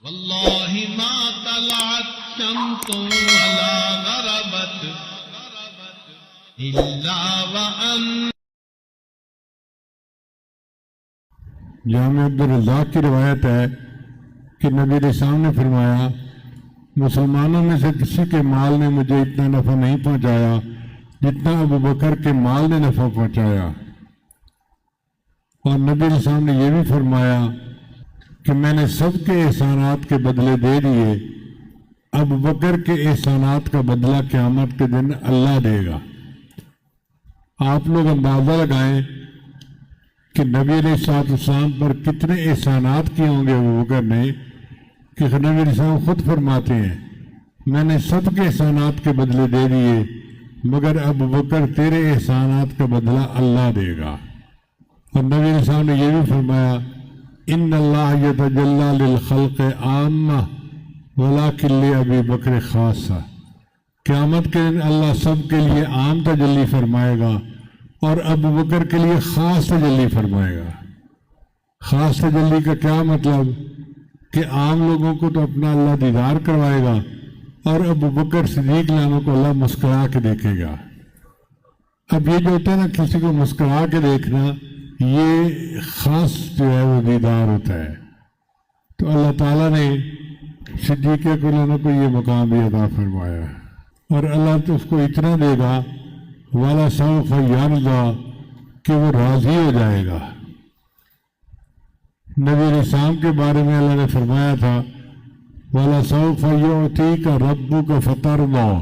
واللہ ما طلعت شمس ولا غربت الا وان جامع عبدالرزاق کی روایت ہے کہ نبی علیہ السلام نے فرمایا مسلمانوں میں سے کسی کے مال نے مجھے اتنا نفع نہیں پہنچایا جتنا ابو بکر کے مال نے نفع پہنچایا، اور نبی علیہ السلام نے یہ بھی فرمایا کہ میں نے سب کے احسانات کے بدلے دے دیے، ابو بکر کے احسانات کا بدلہ قیامت کے دن اللہ دے گا۔ آپ لوگ اندازہ لگائیں کہ نبی علیہ السلام پر کتنے احسانات کیے ہوں گے ابو بکر نے، کہ نبی علیہ السلام خود فرماتے ہیں میں نے سب کے احسانات کے بدلے دے دیے مگر ابو بکر تیرے احسانات کا بدلہ اللہ دے گا۔ اور نبی علیہ السلام نے یہ بھی فرمایا ان اللہ یتجلی للخلق عامہ ولکن لابی بکر خاصہ، قیامت کے دن اللہ سب کے لیے عام تجلی فرمائے گا اور ابو بکر کے لیے خاص تجلی فرمائے گا۔ خاص تجلی کا کیا مطلب کہ عام لوگوں کو تو اپنا اللہ دیدار کروائے گا اور ابو بکر صدیق لانوں کو اللہ مسکرا کے دیکھے گا۔ اب یہ جو ہوتا ہے نا کسی کو مسکرا کے دیکھنا، یہ خاص جو ہے وہ دیدار ہوتا ہے، تو اللہ تعالیٰ نے صدیق اکبر کو یہ مقام بھی عطا فرمایا ہے، اور اللہ تو اس کو اتنا دے گا وَلَسَوْفَ يَرْضَىٰ کہ وہ راضی ہو جائے گا۔ نبی علیہ السلام کے بارے میں اللہ نے فرمایا تھا وَلَسَوْفَ يُعْطِيكَ رَبُّكَ فَتَرْضَىٰ،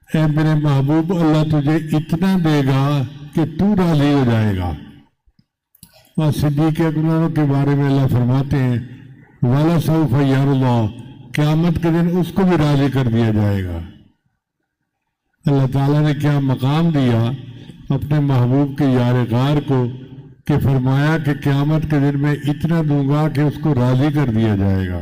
اے میرے محبوب اللہ تجھے اتنا دے گا کہ تو راضی ہو جائے گا۔ اور صدیق اکبر کے بارے میں اللہ فرماتے ہیں وَلَسَوْفَ يَرْضَىٰ، قیامت کے دن اس کو بھی راضی کر دیا جائے گا۔ اللہ تعالیٰ نے کیا مقام دیا اپنے محبوب کے یار غار کو کہ فرمایا کہ قیامت کے دن میں اتنا دوں گا کہ اس کو راضی کر دیا جائے گا۔